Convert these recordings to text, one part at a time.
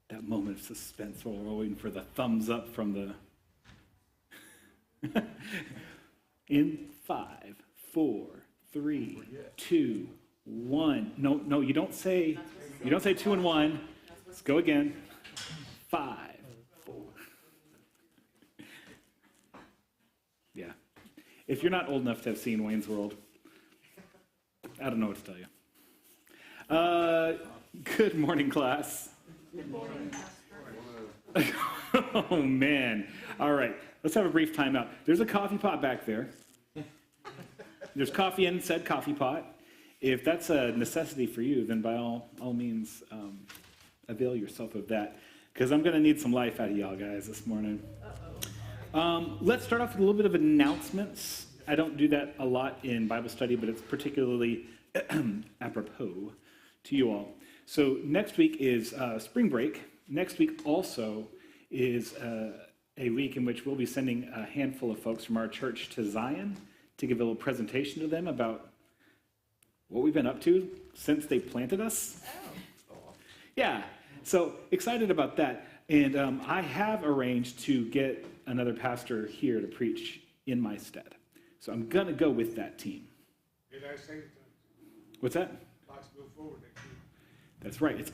That moment of suspense while we're waiting for the thumbs up from the... In 5, 4, 3, 2, 1. No, you don't say 2 and 1. Let's go again. 5, 4. Yeah. If you're not old enough to have seen Wayne's World, I don't know what to tell you. Good morning, class. Good morning. Oh, man. All right. Let's have a brief timeout. There's a coffee pot back there. There's coffee in said coffee pot. If that's a necessity for you, then by all means, avail yourself of that, because I'm going to need some life out of y'all guys this morning. Let's start off with a little bit of announcements. I don't do that a lot in Bible study, but it's particularly apropos to you all. So next week is spring break. Next week also is a week in which we'll be sending a handful of folks from our church to Zion to give a little presentation to them about what we've been up to since they planted us. Yeah, so excited about that. And I have arranged to get another pastor here to preach in my stead. So I'm going to go with that team. Did I say that? What's that? Let's move forward next week. That's right. It's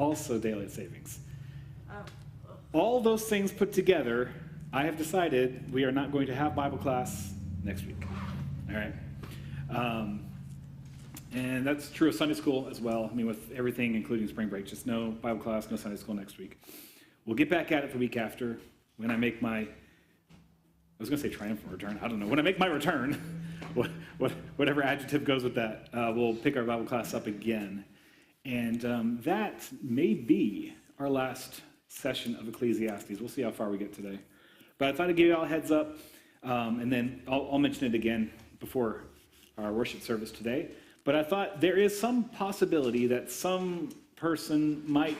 also daylight savings. All those things put together, I have decided we are not going to have Bible class next week. All right? And that's true of Sunday school as well. I mean, with everything, including spring break, just no Bible class, no Sunday school next week. We'll get back at it the week after when I make my, I was going to say triumphant return. I don't know. When I make my return, whatever adjective goes with that, we'll pick our Bible class up again. And that may be our last session of Ecclesiastes. We'll see how far we get today. But I thought I'd give you all a heads up, and then I'll mention it again before our worship service today. But I thought there is some possibility that some person might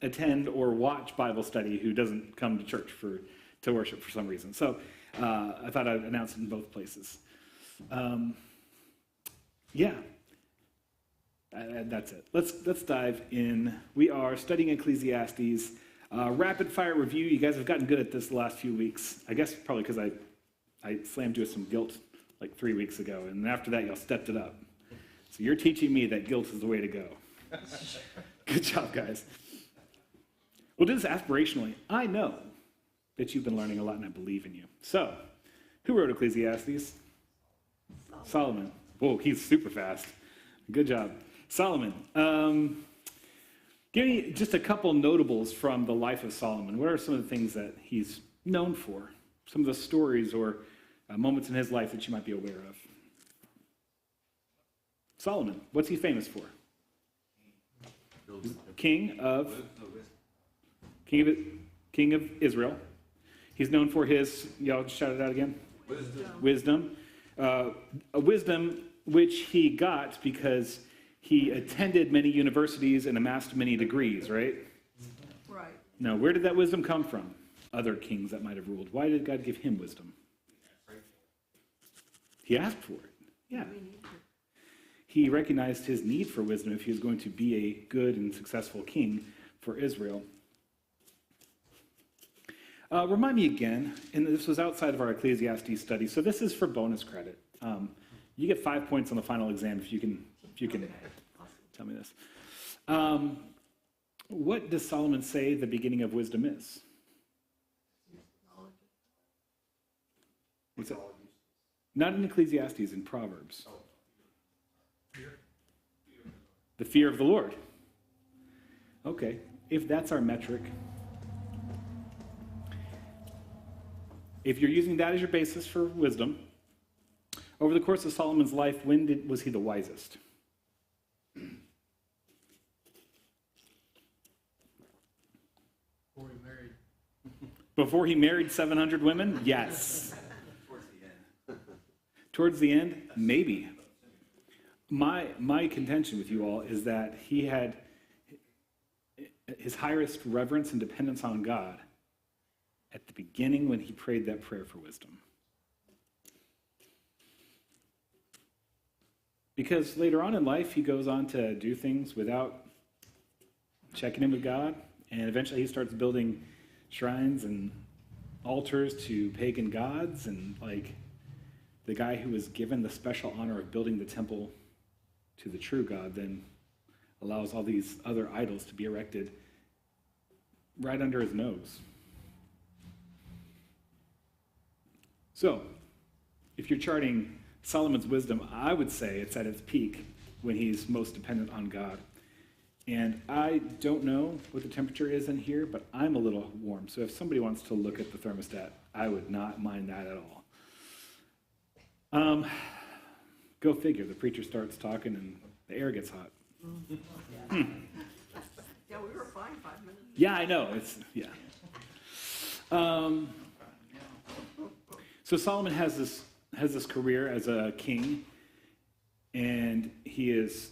attend or watch Bible study who doesn't come to church to worship for some reason. So I thought I'd announce it in both places. That's it. Let's dive in. We are studying Ecclesiastes. Rapid fire review. You guys have gotten good at this the last few weeks. I guess probably because I slammed you with some guilt like 3 weeks ago, and after that y'all stepped it up. So you're teaching me that guilt is the way to go. Good job, guys. We'll do this aspirationally. I know that you've been learning a lot, and I believe in you. So, who wrote Ecclesiastes? Solomon. Whoa, he's super fast. Good job. Solomon. Give me just a couple notables from the life of Solomon. What are some of the things that he's known for? Some of the stories or moments in his life that you might be aware of. Solomon, what's he famous for? King of Israel. He's known for his, y'all shout it out again? Wisdom. A wisdom which he got because he attended many universities and amassed many degrees, right? Right. Now, where did that wisdom come from? Other kings that might have ruled. Why did God give him wisdom? He asked for it. Yeah. He recognized his need for wisdom if he was going to be a good and successful king for Israel. Remind me again, and this was outside of our Ecclesiastes study, so this is for bonus credit. You get 5 points on the final exam if you can tell me this. What does Solomon say the beginning of wisdom is? What's that? Not in Ecclesiastes, in Proverbs. The fear of the Lord. Okay, if that's our metric, if you're using that as your basis for wisdom, over the course of Solomon's life, when was he the wisest? Before he married. Before he married 700 women? Yes. Towards the end? Maybe. My contention with you all is that he had his highest reverence and dependence on God at the beginning when he prayed that prayer for wisdom. Because later on in life, he goes on to do things without checking in with God, and eventually he starts building shrines and altars to pagan gods, and like the guy who was given the special honor of building the temple to the true God then allows all these other idols to be erected right under his nose. So, if you're charting Solomon's wisdom, I would say it's at its peak when he's most dependent on God. And I don't know what the temperature is in here, but I'm a little warm. So if somebody wants to look at the thermostat, I would not mind that at all. Go figure. The preacher starts talking and the air gets hot. Yeah, we were fine 5 minutes. Yeah, I know. Yeah. So Solomon has this career as a king, and he is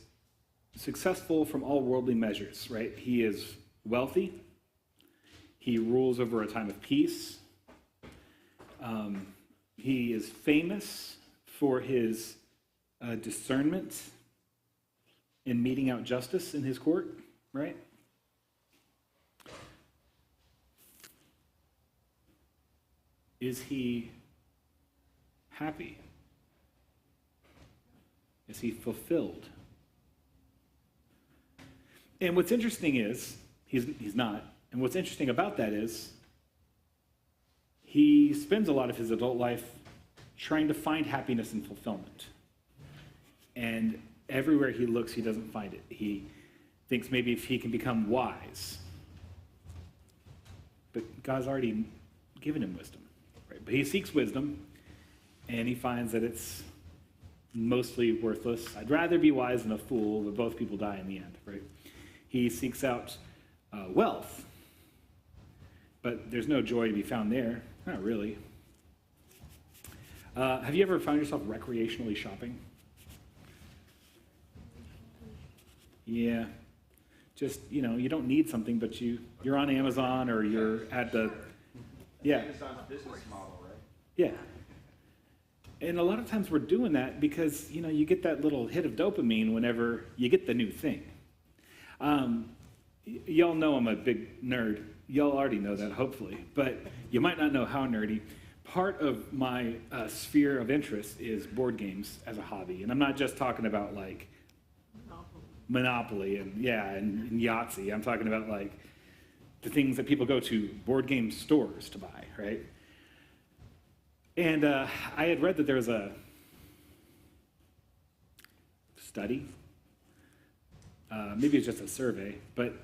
successful from all worldly measures, right? He is wealthy. He rules over a time of peace. He is famous for his discernment in meting out justice in his court, right? Is he happy? Is he fulfilled? And what's interesting is, he's not. And what's interesting about that is, he spends a lot of his adult life trying to find happiness and fulfillment. And everywhere he looks, he doesn't find it. He thinks maybe if he can become wise. But God's already given him wisdom. Right? But he seeks wisdom, and he finds that it's mostly worthless. I'd rather be wise than a fool, but both people die in the end, right? He seeks out wealth, but there's no joy to be found there. Not really. Have you ever found yourself recreationally shopping? Yeah. Just, you don't need something, but you're on Amazon or you're at the... Yeah. Amazon's business model, right? Yeah. And a lot of times we're doing that because, you get that little hit of dopamine whenever you get the new thing. Y'all know I'm a big nerd. Y'all already know that, hopefully. But you might not know how nerdy. Part of my sphere of interest is board games as a hobby. And I'm not just talking about, like, Monopoly and Yahtzee. I'm talking about, like, the things that people go to board game stores to buy, right? And I had read that there was a study, maybe it's just a survey, but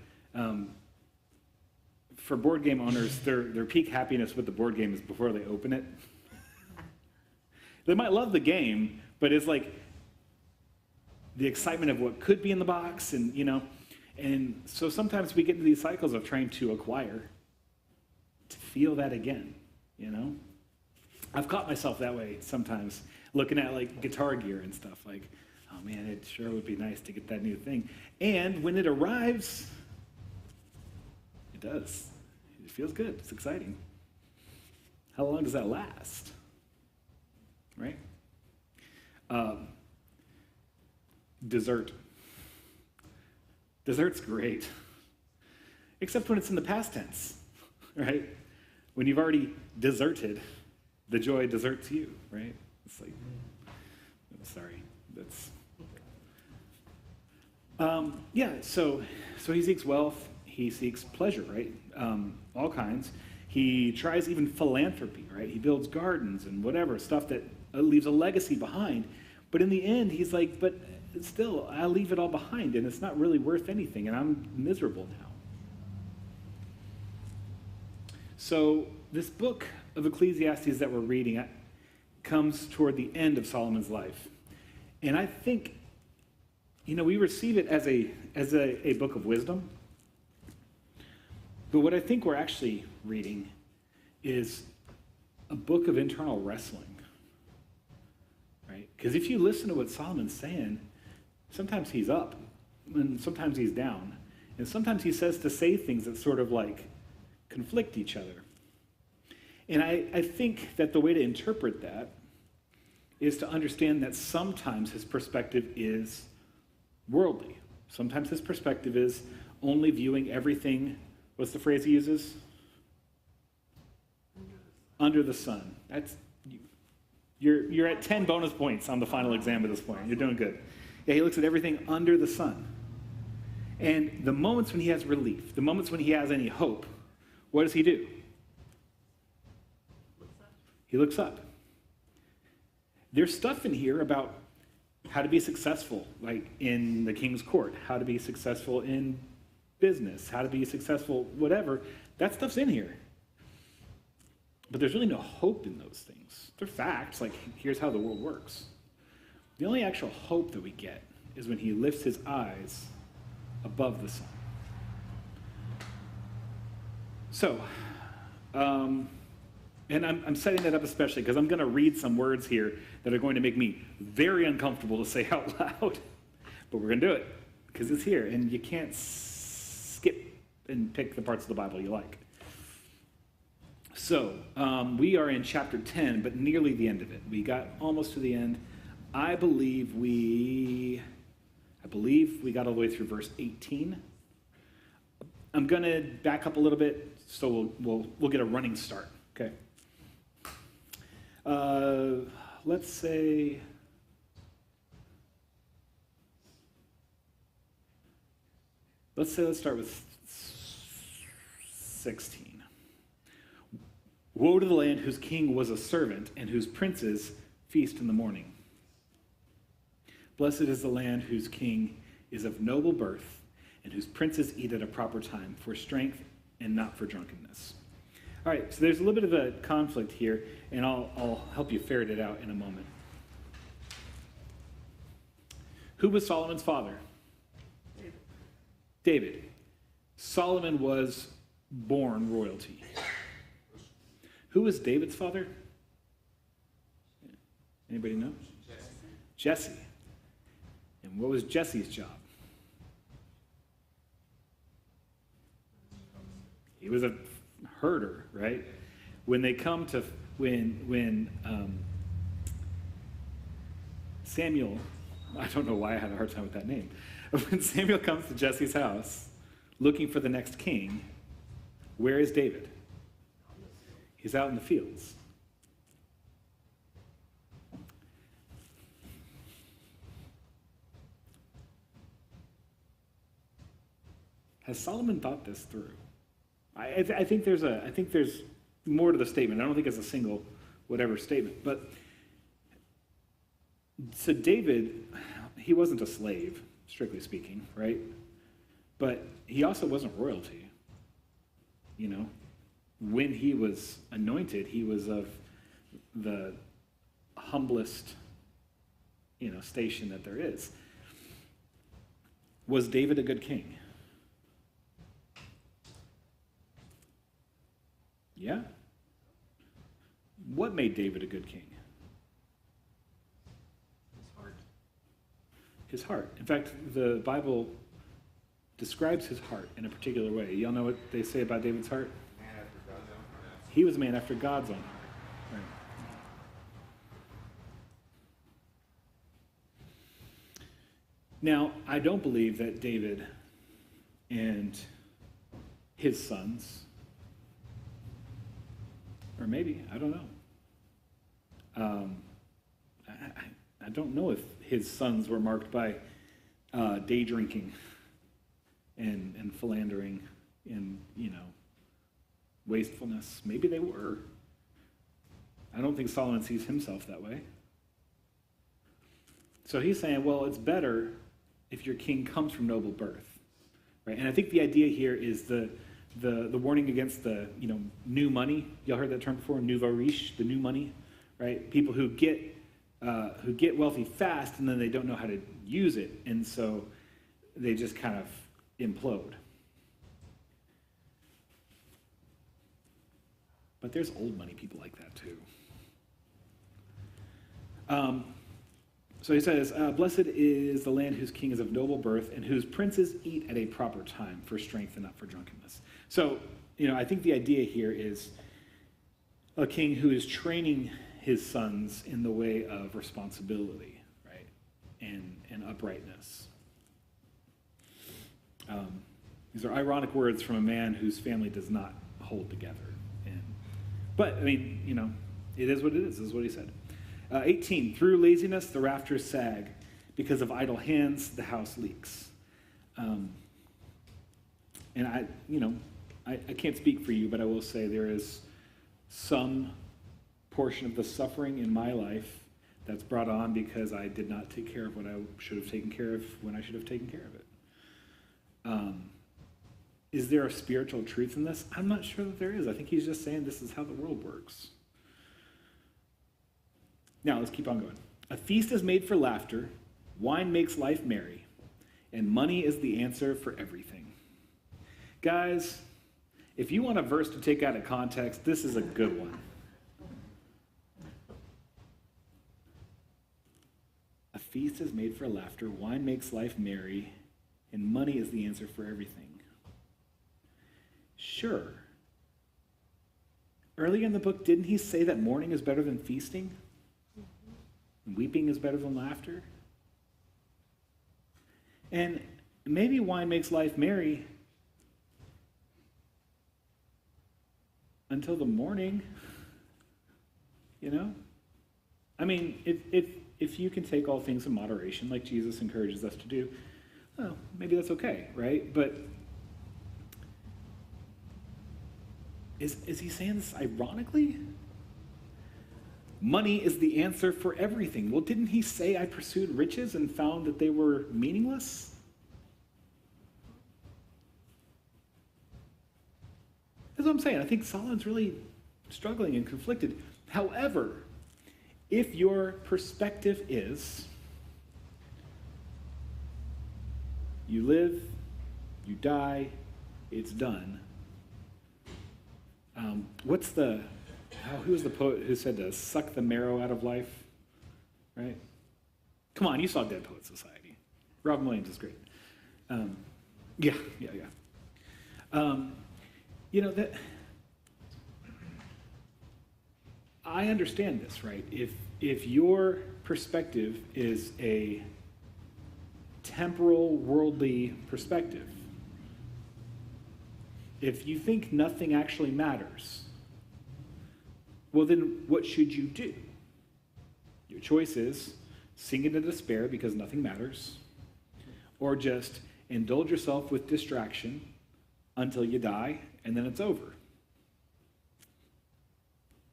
for board game owners, their peak happiness with the board game is before they open it. They might love the game, but it's like the excitement of what could be in the box, and so sometimes we get into these cycles of trying to acquire, to feel that again, I've caught myself that way sometimes, looking at like guitar gear and stuff, like, oh man, it sure would be nice to get that new thing. And when it arrives, it does. It feels good. It's exciting. How long does that last? Right? Dessert. Dessert's great. Except when it's in the past tense, right? When you've already deserted, the joy deserts you, right? It's like, I'm sorry, that's... So he seeks wealth, he seeks pleasure, right? All kinds. He tries even philanthropy, right? He builds gardens and whatever, stuff that leaves a legacy behind. But in the end, he's like, but still, I'll leave it all behind, and it's not really worth anything, and I'm miserable now. So this book of Ecclesiastes that we're reading comes toward the end of Solomon's life. And I think, we receive it as a book of wisdom. But what I think we're actually reading is a book of internal wrestling. Right? Because if you listen to what Solomon's saying, sometimes he's up, and sometimes he's down. And sometimes he says to say things that sort of like conflict each other. And I think that the way to interpret that is to understand that sometimes his perspective is worldly. Sometimes his perspective is only viewing everything, what's the phrase he uses? Under the sun. You're at 10 bonus points on the final exam at this point. You're doing good. Yeah, he looks at everything under the sun. And the moments when he has relief, the moments when he has any hope, what does he do? He looks up. There's stuff in here about how to be successful, like in the king's court, how to be successful in business, how to be successful, whatever. That stuff's in here. But there's really no hope in those things. They're facts, like here's how the world works. The only actual hope that we get is when he lifts his eyes above the sun. So, and I'm setting that up especially because I'm going to read some words here that are going to make me very uncomfortable to say out loud. But we're going to do it because it's here, and you can't skip and pick the parts of the Bible you like. So, we are in chapter 10, but nearly the end of it. We got almost to the end. I believe we got all the way through verse 18. I'm going to back up a little bit, so we'll get a running start, okay? Let's start with 16. Woe to the land whose king was a servant and whose princes feast in the morning. Blessed is the land whose king is of noble birth and whose princes eat at a proper time for strength and not for drunkenness. All right, so there's a little bit of a conflict here, and I'll help you ferret it out in a moment. Who was Solomon's father? David. Solomon was born royalty. Who was David's father? Anybody know? Jesse. And what was Jesse's job? He was a herder, right? When they come to when Samuel, I don't know why I had a hard time with that name. When Samuel comes to Jesse's house looking for the next king, where is David? He's out in the fields. Has Solomon thought this through? I think there's more to the statement. I don't think it's a single whatever statement. But so David, he wasn't a slave, strictly speaking, right? But he also wasn't royalty. You know, when he was anointed, he was of the humblest, station that there is. Was David a good king? Yeah? What made David a good king? His heart. In fact, the Bible describes his heart in a particular way. Y'all know what they say about David's heart? Man after God's own heart. He was a man after God's own heart. Right. Now, I don't believe that David and his sons, or maybe, I don't know. I don't know if his sons were marked by day drinking and philandering and, wastefulness. Maybe they were. I don't think Solomon sees himself that way. So he's saying, well, it's better if your king comes from noble birth, right? And I think the idea here is the warning against the new money. Y'all heard that term before, nouveau riche, the new money, right? People who get wealthy fast and then they don't know how to use it, and so they just kind of implode. But there's old money people like that too. So he says, blessed is the land whose king is of noble birth and whose princes eat at a proper time for strength and not for drunkenness. So, I think the idea here is a king who is training his sons in the way of responsibility, right, and uprightness. These are ironic words from a man whose family does not hold together. But, I mean, it is what it is what he said. 18, through laziness, the rafters sag. Because of idle hands, the house leaks. And I can't speak for you, but I will say there is some portion of the suffering in my life that's brought on because I did not take care of what I should have taken care of when I should have taken care of it. Is there a spiritual truth in this? I'm not sure that there is. I think he's just saying this is how the world works. Now, let's keep on going. A feast is made for laughter, wine makes life merry, and money is the answer for everything. Guys, if you want a verse to take out of context, this is a good one. A feast is made for laughter, wine makes life merry, and money is the answer for everything. Sure. Early in the book, didn't he say that mourning is better than feasting? And weeping is better than laughter? And maybe wine makes life merry until the morning, I mean, if you can take all things in moderation, like Jesus encourages us to do, well, maybe that's okay, right? But is he saying this ironically? Money is the answer for everything. Well, didn't he say, I pursued riches and found that they were meaningless? That's what I'm saying. I think Solomon's really struggling and conflicted. However, if your perspective is, you live, you die, it's done. Who was the poet who said to suck the marrow out of life? Right? Come on, you saw Dead Poet Society. Robin Williams is great. Yeah. That I understand this, right? If your perspective is a temporal, worldly perspective, if you think nothing actually matters, well, then what should you do? Your choice is sink into despair because nothing matters, or just indulge yourself with distraction until you die, and then it's over.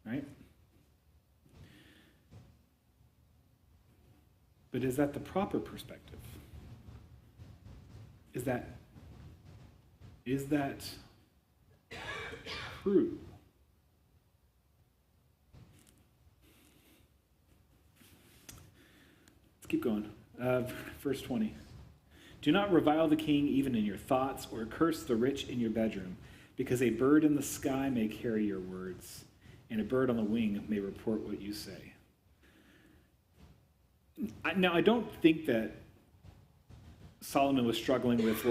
Right? But is that the proper perspective? Is that true? Let's keep going. Verse 20. Do not revile the king even in your thoughts, or curse the rich in your bedroom, because a bird in the sky may carry your words, and a bird on the wing may report what you say. Now, I don't think that Solomon was struggling with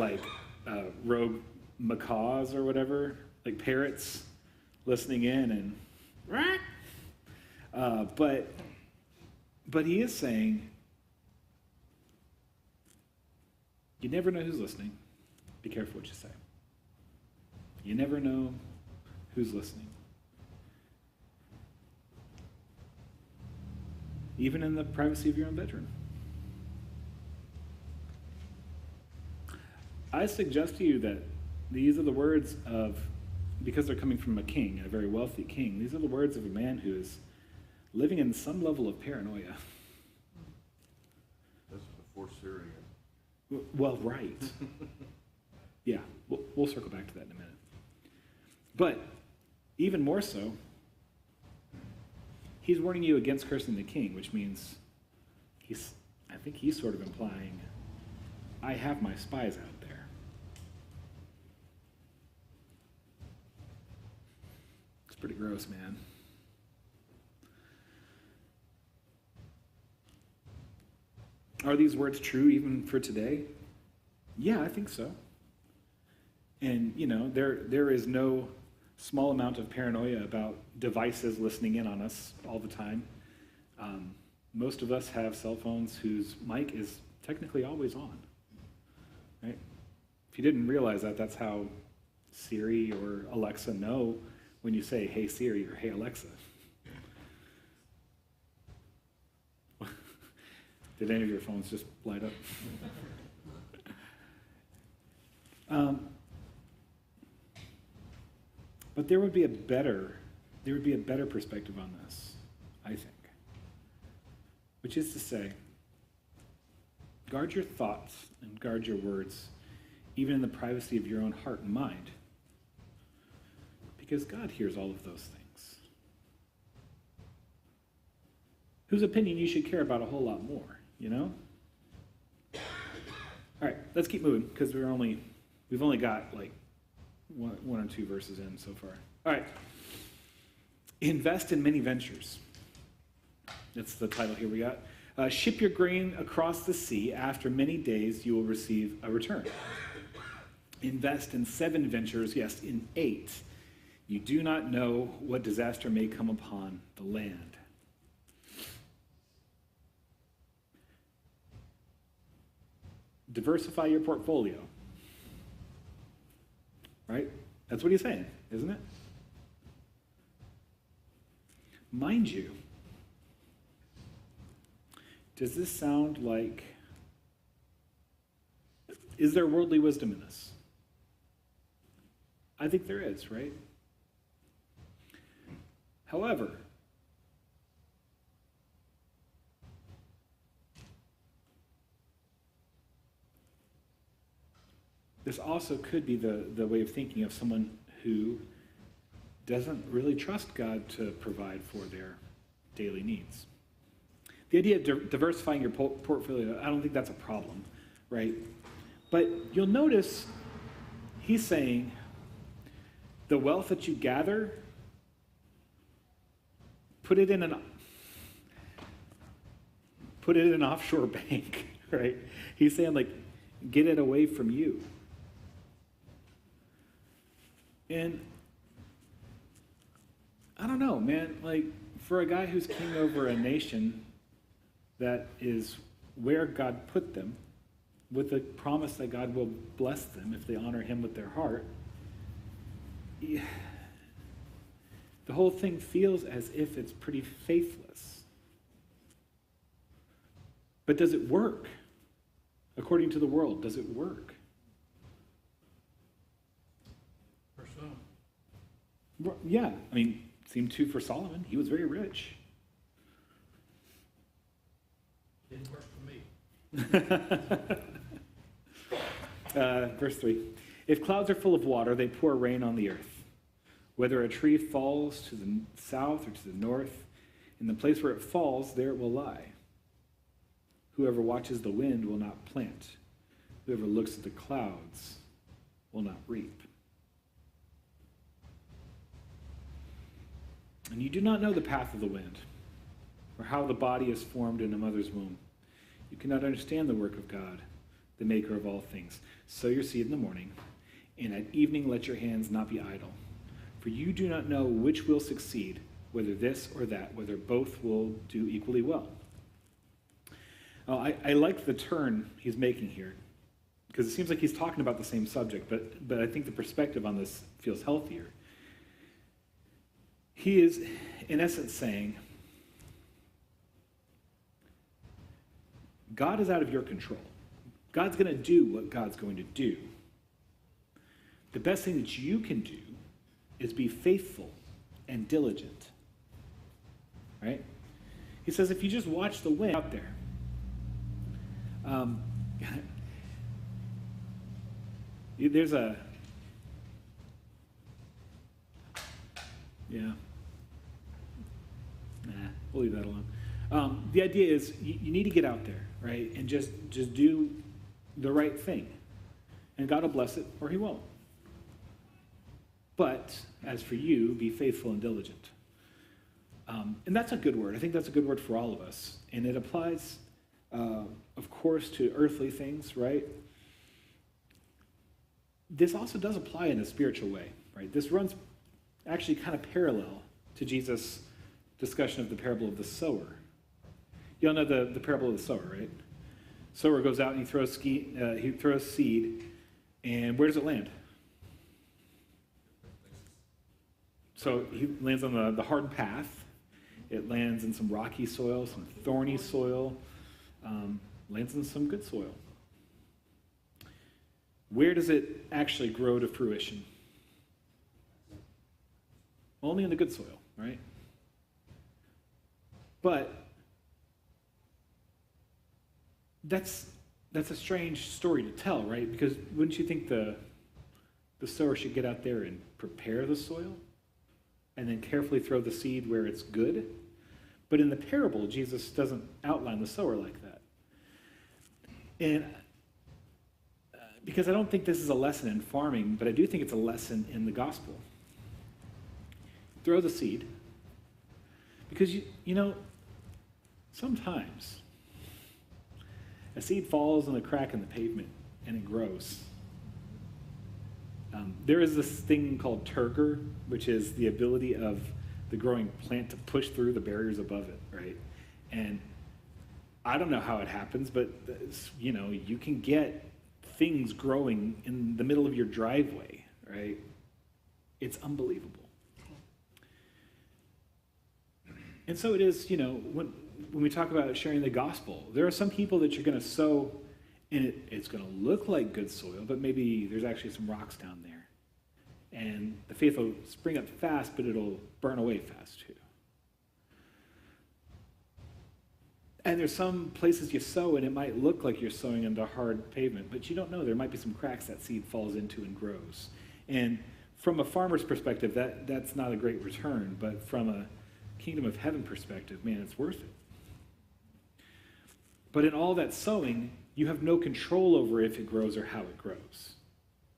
rogue macaws or whatever, like parrots listening in and but he is saying, you never know who's listening. Be careful what you say. You never know who's listening. Even in the privacy of your own bedroom. I suggest to you that these are the words of, because they're coming from a king, a very wealthy king, these are the words of a man who is living in some level of paranoia. That's before Syria. Well, right. Yeah, we'll circle back to that in a minute. But even more so, he's warning you against cursing the king, which means I think he's sort of implying, I have my spies out there. It's pretty gross, man. Are these words true even for today? Yeah, I think so. And, there is no small amount of paranoia about devices listening in on us all the time. Most of us have cell phones whose mic is technically always on, right? If you didn't realize that, that's how Siri or Alexa know when you say, hey Siri or hey Alexa. Did any of your phones just light up? But there would be a better perspective on this, I think. Which is to say, guard your thoughts and guard your words, even in the privacy of your own heart and mind. Because God hears all of those things. Whose opinion you should care about a whole lot more, you know? All right, let's keep moving, because we've only got like one or two verses in so far. All right. Invest in many ventures. That's the title here we got. Ship your grain across the sea. After many days, you will receive a return. Invest in 7 ventures, yes, in 8. You do not know what disaster may come upon the land. Diversify your portfolio. Right? That's what he's saying, isn't it? Mind you, does this sound like, is there worldly wisdom in this? I think there is, right? However, this also could be the way of thinking of someone who doesn't really trust God to provide for their daily needs. The idea of diversifying your portfolio, I don't think that's a problem, right? But you'll notice he's saying the wealth that you gather, put it in an offshore bank, right? He's saying, like, get it away from you. And I don't know, man, like, for a guy who's king over a nation that is where God put them, with the promise that God will bless them if they honor him with their heart, the whole thing feels as if it's pretty faithless. But does it work? According to the world, does it work? For some. Yeah, I mean, seemed to for Solomon. He was very rich. Didn't work for me. Verse 3. If clouds are full of water, they pour rain on the earth. Whether a tree falls to the south or to the north, in the place where it falls, there it will lie. Whoever watches the wind will not plant. Whoever looks at the clouds will not reap. And you do not know the path of the wind, or how the body is formed in a mother's womb. You cannot understand the work of God, the maker of all things. Sow your seed in the morning, and at evening let your hands not be idle. For you do not know which will succeed, whether this or that, whether both will do equally well. I like the turn he's making here, because it seems like he's talking about the same subject, but I think the perspective on this feels healthier. He is, in essence, saying, God is out of your control. God's going to do what God's going to do. The best thing that you can do is be faithful and diligent. Right? He says if you just watch the wind out there, there's a, yeah, we'll leave that alone. The idea is you need to get out there, right, and just do the right thing, and God will bless it or he won't. But as for you, be faithful and diligent. And that's a good word. I think that's a good word for all of us. And it applies, of course, to earthly things, right? This also does apply in a spiritual way, right? This runs actually kind of parallel to Jesus' discussion of the parable of the sower. You all know the parable of the sower, right? Sower goes out and he throws seed, And where does it land? So he lands on the hard path. It lands in some rocky soil, some thorny soil, lands in some good soil. Where does it actually grow to fruition? Only in the good soil, right? But that's a strange story to tell, right? Because wouldn't you think the sower should get out there and prepare the soil and then carefully throw the seed where it's good? But in the parable, Jesus doesn't outline the sower like that. And because I don't think this is a lesson in farming, but I do think it's a lesson in the gospel. Throw the seed. Because, you know, sometimes a seed falls in a crack in the pavement and it grows. There is this thing called turgor, which is the ability of the growing plant to push through the barriers above it, right? And I don't know how it happens, but, you know, you can get things growing in the middle of your driveway, right? It's unbelievable. And so it is, you know, when we talk about sharing the gospel, there are some people that you're going to sow, and it's going to look like good soil, but maybe there's actually some rocks down there. And the faith will spring up fast, but it'll burn away fast too. And there's some places you sow, and it might look like you're sowing into hard pavement, but you don't know. There might be some cracks that seed falls into and grows. And from a farmer's perspective, that's not a great return, but from a kingdom of heaven perspective, man, it's worth it. But in all that sowing, you have no control over if it grows or how it grows.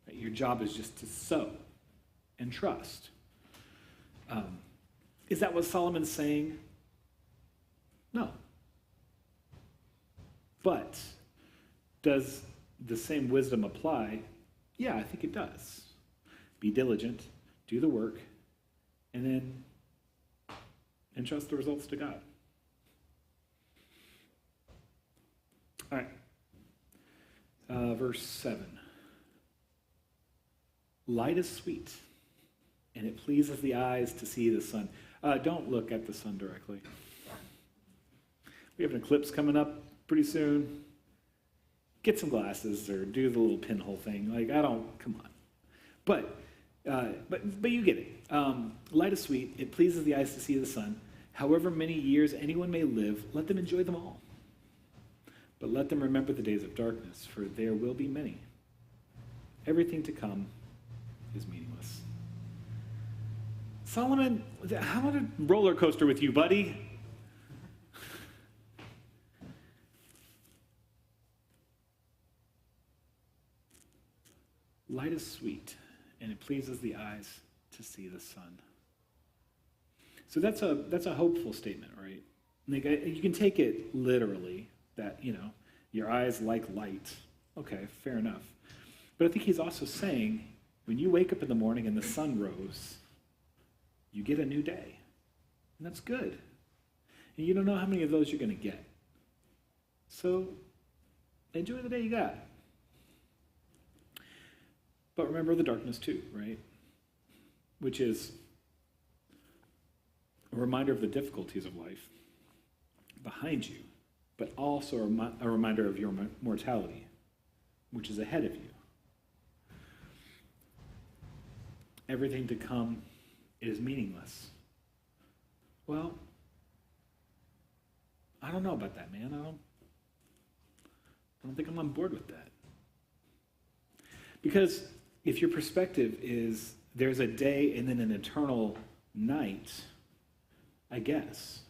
Right? Your job is just to sow and trust. Is that what Solomon's saying? No. But does the same wisdom apply? Yeah, I think it does. Be diligent, do the work, and then entrust the results to God. All right. Verse 7. Light is sweet, and it pleases the eyes to see the sun. Don't look at the sun directly. We have an eclipse coming up pretty soon. Get some glasses or do the little pinhole thing. Come on. But you get it. Light is sweet. It pleases the eyes to see the sun. However many years anyone may live, let them enjoy them all. But let them remember the days of darkness, for there will be many. Everything to come is meaningless. Solomon, how about a roller coaster with you, buddy? Light is sweet, and it pleases the eyes to see the sun. So that's a hopeful statement, right? Like, you can take it literally that, you know, your eyes like light. Okay, fair enough. But I think he's also saying when you wake up in the morning and the sun rose, you get a new day. And that's good. And you don't know how many of those you're going to get. So enjoy the day you got. But remember the darkness too, right? Which is a reminder of the difficulties of life behind you, but also a reminder of your mortality, which is ahead of you. Everything to come is meaningless. Well, I don't know about that, man. I don't think I'm on board with that. Because if your perspective is there's a day and then an eternal night, I guess.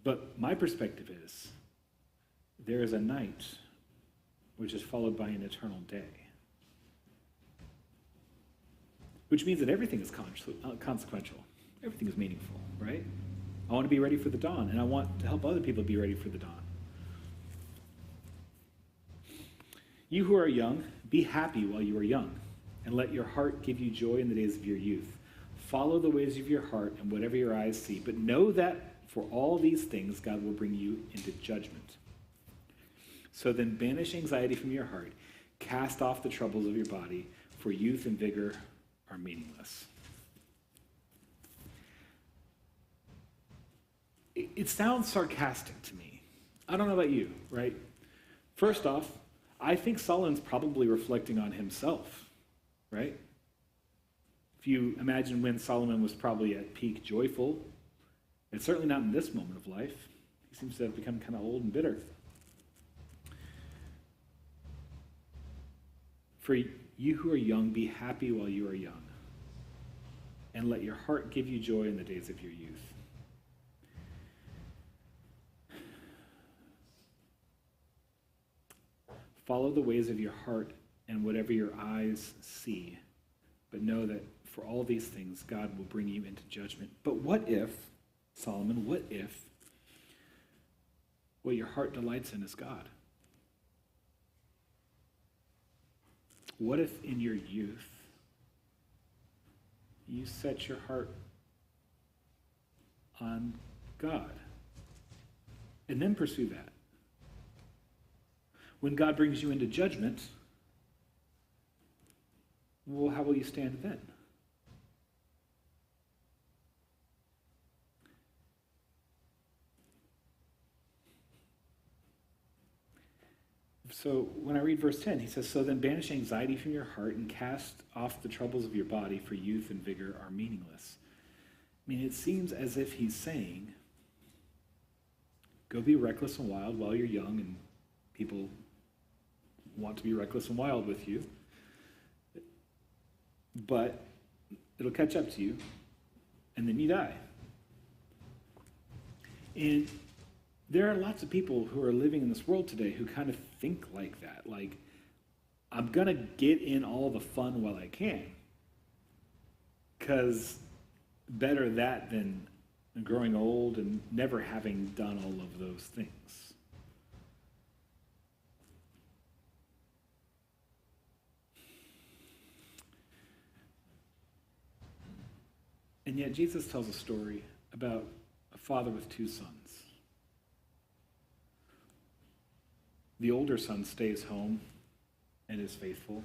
But my perspective is there is a night which is followed by an eternal day. Which means that everything is consequential. Everything is meaningful, right? I want to be ready for the dawn, and I want to help other people be ready for the dawn. You who are young, be happy while you are young, and let your heart give you joy in the days of your youth. Follow the ways of your heart and whatever your eyes see, but know that for all these things God will bring you into judgment. So then banish anxiety from your heart, cast off the troubles of your body, for youth and vigor are meaningless. It sounds sarcastic to me. I don't know about you, right? First off, I think Solomon's probably reflecting on himself, right? If you imagine when Solomon was probably at peak joyful, it's certainly not in this moment of life. He seems to have become kind of old and bitter. For you who are young, be happy while you are young, and let your heart give you joy in the days of your youth. Follow the ways of your heart and whatever your eyes see, but know that for all these things, God will bring you into judgment. But what if, Solomon, what if what your heart delights in is God? What if in your youth you set your heart on God and then pursue that? When God brings you into judgment, well, how will you stand then? So when I read verse 10, he says, so then banish anxiety from your heart and cast off the troubles of your body, for youth and vigor are meaningless. I mean, it seems as if he's saying, go be reckless and wild while you're young, and people want to be reckless and wild with you. But it'll catch up to you, and then you die. And there are lots of people who are living in this world today who kind of think like that. Like, I'm going to get in all the fun while I can. Because better that than growing old and never having done all of those things. And yet Jesus tells a story about a father with two sons. The older son stays home and is faithful,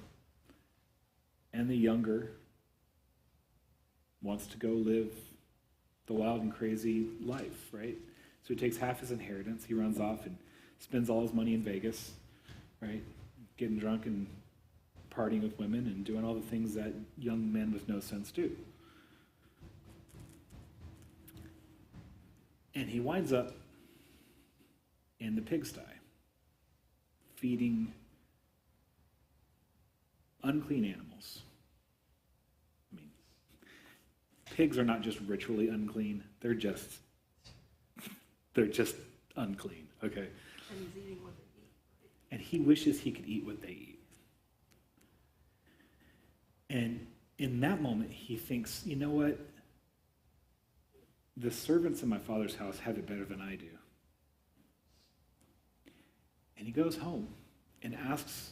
and the younger wants to go live the wild and crazy life, right? So he takes half his inheritance, he runs off and spends all his money in Vegas, right? Getting drunk and partying with women and doing all the things that young men with no sense do. And he winds up in the pigsty, feeding unclean animals. I mean, pigs are not just ritually unclean, they're just unclean, okay? And he's eating what they eat. And he wishes he could eat what they eat. And in that moment, he thinks, you know what? The servants in my father's house have it better than I do. And he goes home and asks,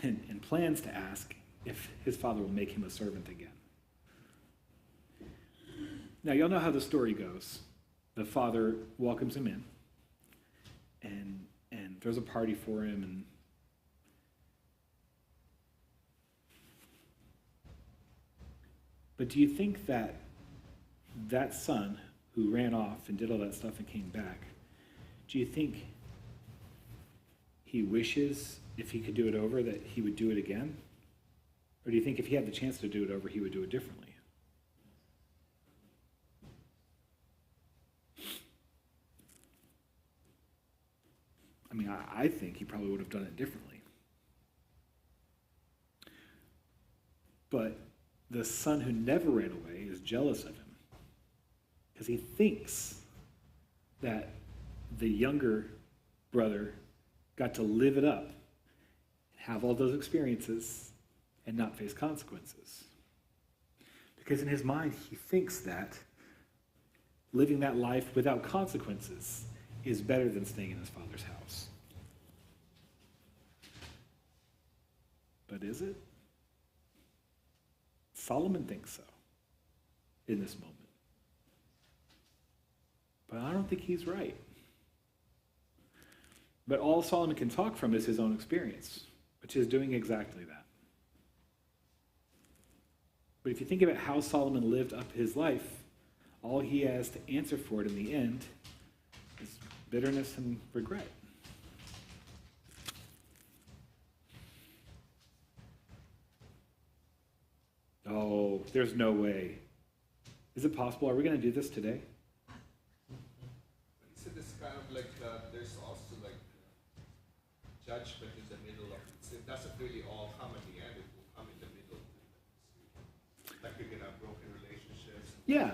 and plans to ask, if his father will make him a servant again. Now, y'all know how the story goes. The father welcomes him in and throws a party for him. But do you think that son who ran off and did all that stuff and came back, do you think he wishes, if he could do it over, that he would do it again? Or do you think if he had the chance to do it over, he would do it differently? I mean, I think he probably would have done it differently. But the son who never ran away is jealous of him because he thinks that the younger brother got to live it up and have all those experiences and not face consequences. Because in his mind, he thinks that living that life without consequences is better than staying in his father's house. But is it? Solomon thinks so in this moment. But I don't think he's right. But all Solomon can talk from is his own experience, which is doing exactly that. But if you think about how Solomon lived up his life, all he has to answer for it in the end is bitterness and regret. Oh, there's no way. Is it possible? Are we going to do this today? So this kind of like, there's also like judgment in the middle of it. So it doesn't really all come at the end, it will come in the middle. Like you're going to have broken relationships. Yeah.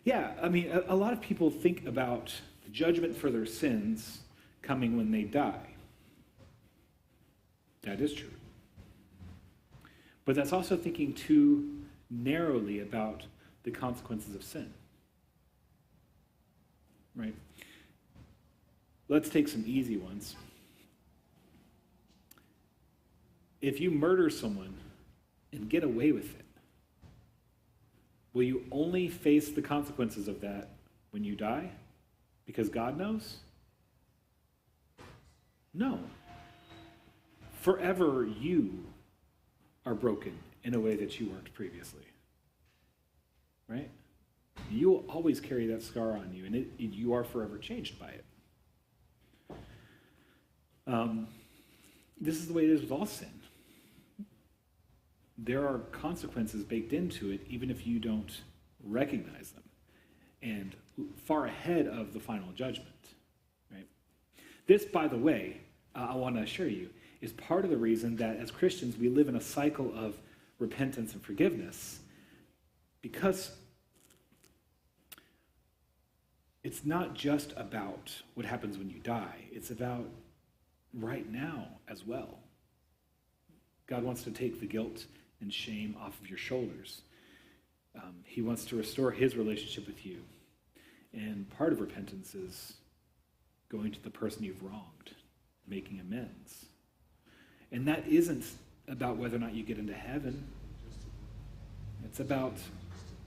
Yeah, I mean, a lot of people think about the judgment for their sins coming when they die. That is true. But that's also thinking too narrowly about the consequences of sin. Right? Let's take some easy ones. If you murder someone and get away with it, will you only face the consequences of that when you die? Because God knows? No. Forever you are broken in a way that you weren't previously. Right? You will always carry that scar on you, and you are forever changed by it. This is the way it is with all sin. There are consequences baked into it, even if you don't recognize them, and far ahead of the final judgment. Right? This, by the way, I want to assure you, is part of the reason that as Christians we live in a cycle of repentance and forgiveness, because it's not just about what happens when you die. It's about right now as well. God wants to take the guilt and shame off of your shoulders. He wants to restore his relationship with you. And part of repentance is going to the person you've wronged, making amends. And that isn't about whether or not you get into heaven. It's about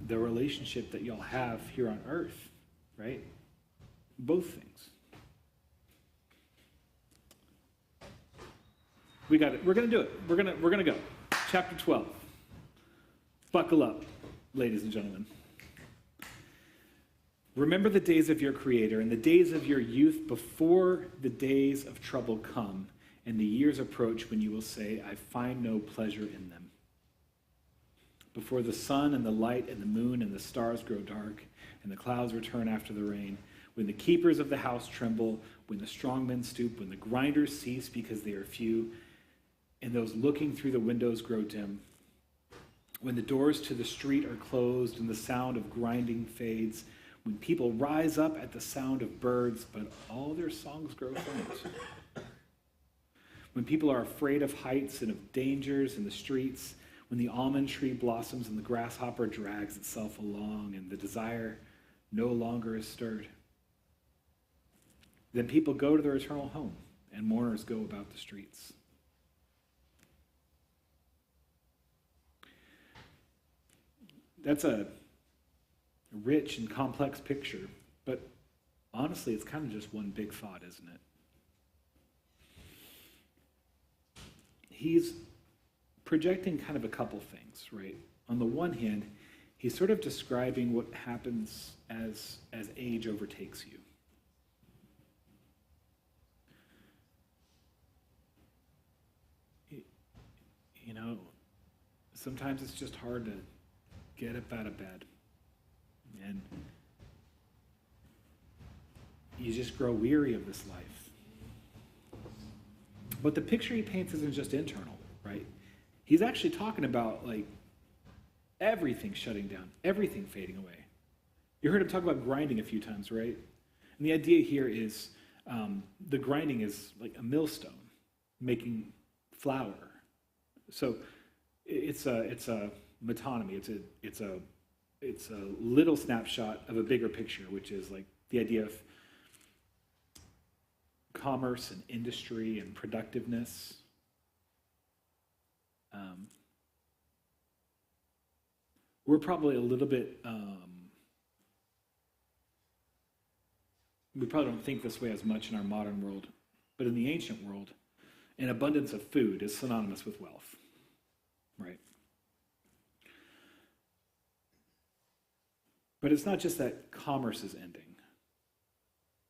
the relationship that you'll have here on earth, right? Both things. We got it. We're going to do it. We're going to go. Chapter 12. Buckle up, ladies and gentlemen. Remember the days of your Creator and the days of your youth before the days of trouble come and the years approach when you will say, I find no pleasure in them. Before the sun and the light and the moon and the stars grow dark and the clouds return after the rain, when the keepers of the house tremble, when the strong men stoop, when the grinders cease because they are few, and those looking through the windows grow dim, when the doors to the street are closed and the sound of grinding fades, when people rise up at the sound of birds, but all their songs grow faint. When people are afraid of heights and of dangers in the streets, when the almond tree blossoms and the grasshopper drags itself along and the desire no longer is stirred, then people go to their eternal home and mourners go about the streets. That's a rich and complex picture, but honestly, it's kind of just one big thought, isn't it? He's projecting kind of a couple things, right? On the one hand, he's sort of describing what happens as age overtakes you. You know, sometimes it's just hard to get up out of bed. And you just grow weary of this life. But the picture he paints isn't just internal, right? He's actually talking about like everything shutting down, everything fading away. You heard him talk about grinding a few times, right? And the idea here is the grinding is like a millstone making flour. So it's a metonymy. It's a little snapshot of a bigger picture, which is like the idea of commerce and industry and productiveness. We're probably a little bit, we probably don't think this way as much in our modern world. But in the ancient world, an abundance of food is synonymous with wealth, right? But it's not just that commerce is ending.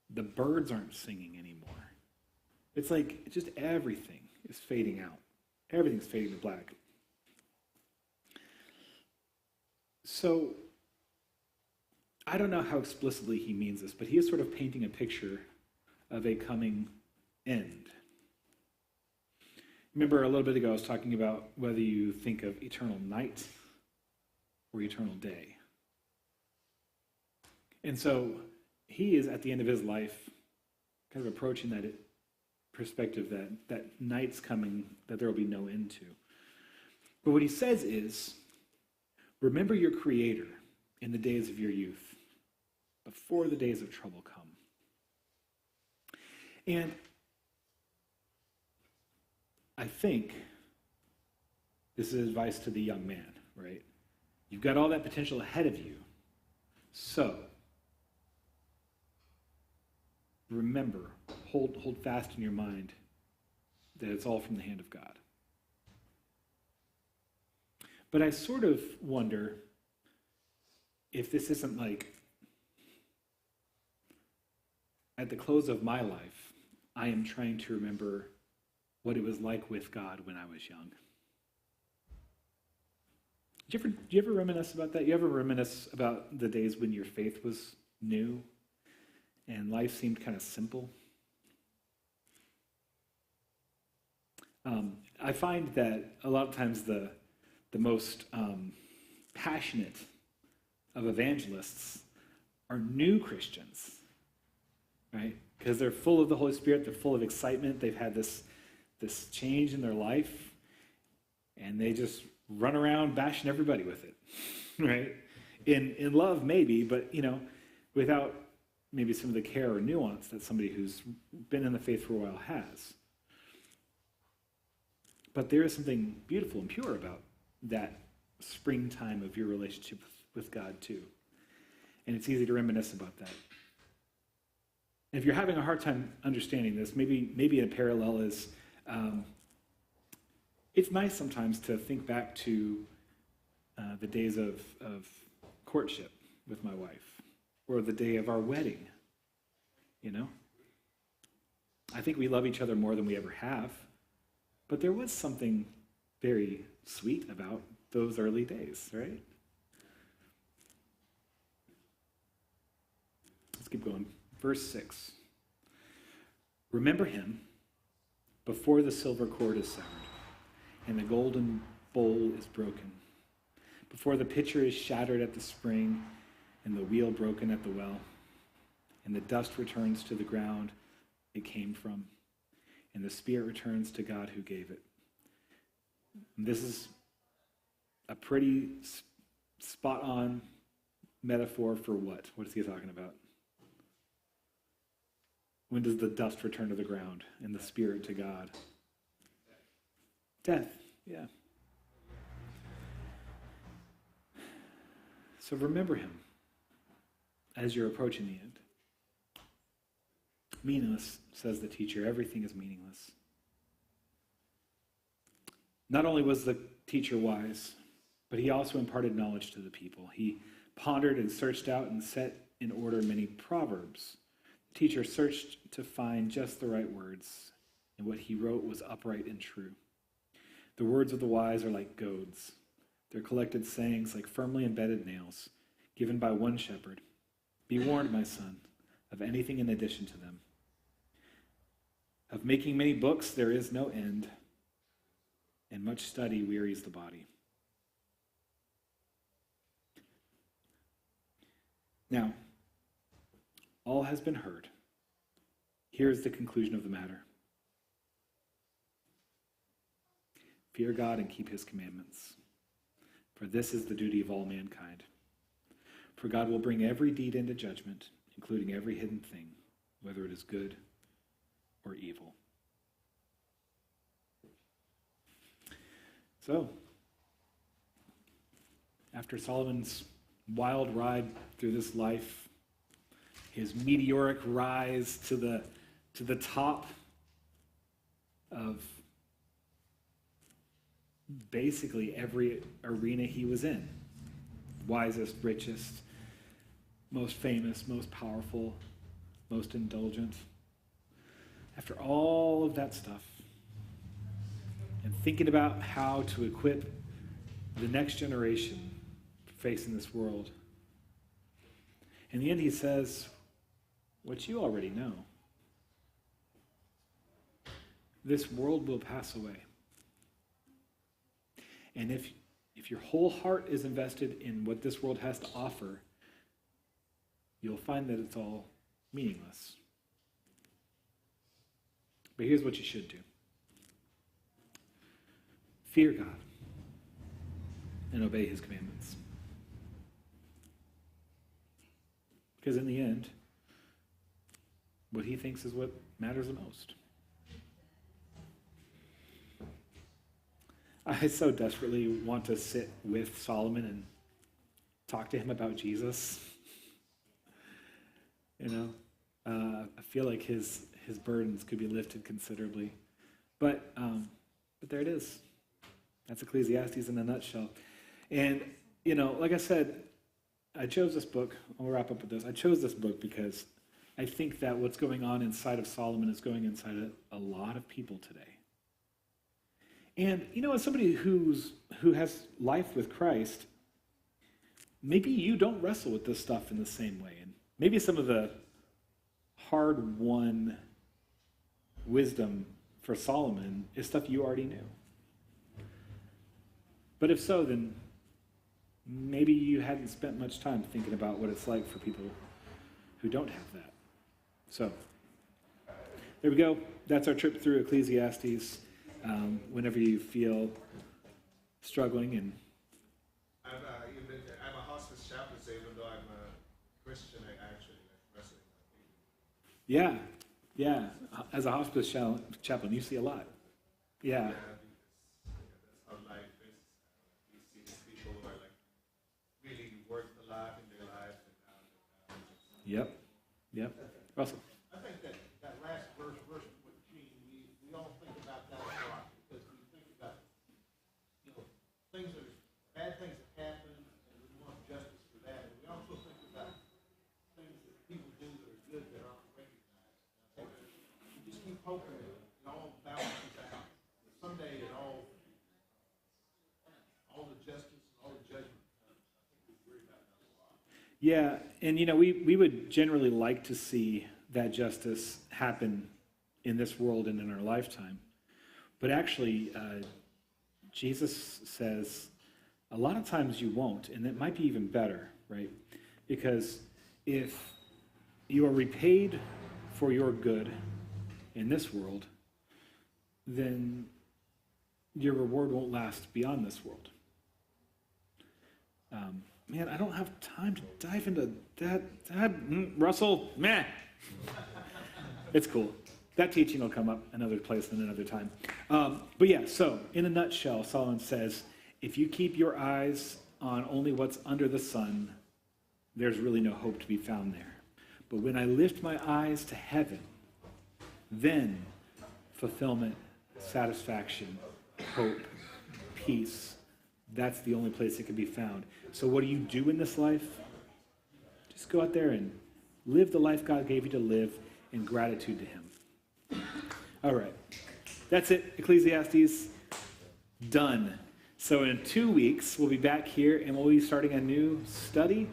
The birds aren't singing anymore. It's like just everything is fading out. Everything's fading to black. So, I don't know how explicitly he means this, but he is sort of painting a picture of a coming end. Remember a little bit ago I was talking about whether you think of eternal night or eternal day. And so he is at the end of his life kind of approaching that perspective that night's coming, that there will be no end to. But what he says is, remember your Creator in the days of your youth, before the days of trouble come. And I think this is advice to the young man, right? You've got all that potential ahead of you. So, remember, hold fast in your mind that it's all from the hand of God. But I sort of wonder if this isn't like, at the close of my life, I am trying to remember what it was like with God when I was young. Do you ever reminisce about that? You ever reminisce about the days when your faith was new and life seemed kind of simple? I find that a lot of times the most passionate of evangelists are new Christians, right? Because they're full of the Holy Spirit, they're full of excitement, they've had this change in their life, and they just run around bashing everybody with it, right? In love, maybe, but, without maybe some of the care or nuance that somebody who's been in the faith for a while has. But there is something beautiful and pure about that springtime of your relationship with God, too. And it's easy to reminisce about that. And if you're having a hard time understanding this, maybe a parallel is, it's nice sometimes to think back to the days of courtship with my wife, or the day of our wedding, I think we love each other more than we ever have, but there was something very sweet about those early days, right? Let's keep going. Verse 6. Remember him before the silver cord is severed and the golden bowl is broken, before the pitcher is shattered at the spring and the wheel broken at the well, and the dust returns to the ground it came from, and the spirit returns to God who gave it. And this is a pretty spot-on metaphor for what? What is he talking about? When does the dust return to the ground and the spirit to God? Death, yeah. So remember him as you're approaching the end. Meaningless, says the teacher. Everything is meaningless. Not only was the teacher wise, but he also imparted knowledge to the people. He pondered and searched out and set in order many proverbs. The teacher searched to find just the right words, and what he wrote was upright and true. The words of the wise are like goads, their collected sayings like firmly embedded nails, given by one shepherd. Be warned, my son, of anything in addition to them. Of making many books there is no end, and much study wearies the body. Now, all has been heard. Here is the conclusion of the matter. Fear God and keep his commandments, for this is the duty of all mankind. For God will bring every deed into judgment, including every hidden thing, whether it is good or evil. So, after Solomon's wild ride through this life, his meteoric rise to the top of basically every arena he was in. Wisest, richest, most famous, most powerful, most indulgent. After all of that stuff, and thinking about how to equip the next generation facing this world, in the end he says, what you already know. This world will pass away. And if your whole heart is invested in what this world has to offer, you'll find that it's all meaningless. But here's what you should do. Fear God and obey his commandments. Because in the end, what he thinks is what matters the most. I so desperately want to sit with Solomon and talk to him about Jesus. I feel like his burdens could be lifted considerably. But there it is. That's Ecclesiastes in a nutshell. And, like I said, I chose this book. I'll wrap up with this. I chose this book because I think that what's going on inside of Solomon is going inside of a lot of people today. And, as somebody who has life with Christ, maybe you don't wrestle with this stuff in the same way. And maybe some of the hard-won wisdom for Solomon is stuff you already knew. But if so, then maybe you hadn't spent much time thinking about what it's like for people who don't have that. So, there we go. That's our trip through Ecclesiastes. Whenever you feel struggling and... I'm a hospice chaplain, so even though I'm a Christian, I actually like wrestling with people. Yeah. As a hospice chaplain, you see a lot. Yeah. Because that's how life is. You see these people who are like really worked a lot in their life and now they're Yep. Russell. I think that last verse with Gene, we all think about that a lot because we think about, bad things that happen and we want justice for that. And we also think about things that people do that are good that aren't recognized. And I think we just keep hoping that it all balances out. That someday all the justice and all the judgment comes. I think we worry about that a lot. Yeah, and we would generally like to see that justice happen in this world and in our lifetime. But actually, Jesus says a lot of times you won't, and it might be even better, right? Because if you are repaid for your good in this world, then your reward won't last beyond this world. Man, I don't have time to dive into that. Russell, meh. It's cool. That teaching will come up another place and another time. But yeah, so in a nutshell, Solomon says, if you keep your eyes on only what's under the sun, there's really no hope to be found there. But when I lift my eyes to heaven, then fulfillment, satisfaction, hope, peace, that's the only place it can be found. So what do you do in this life? Just go out there and live the life God gave you to live in gratitude to him. All right. That's it. Ecclesiastes, done. So in 2 weeks, we'll be back here and we'll be starting a new study.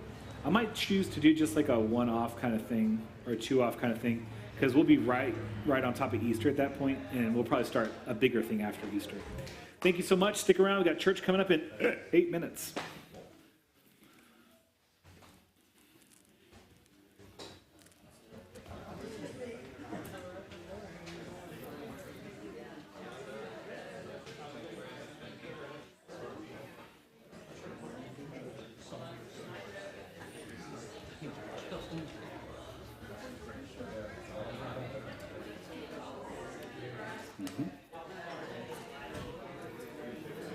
I might choose to do just like a one-off kind of thing or a two-off kind of thing because we'll be right on top of Easter at that point, and we'll probably start a bigger thing after Easter. Thank you so much. Stick around. We've got church coming up in 8 minutes.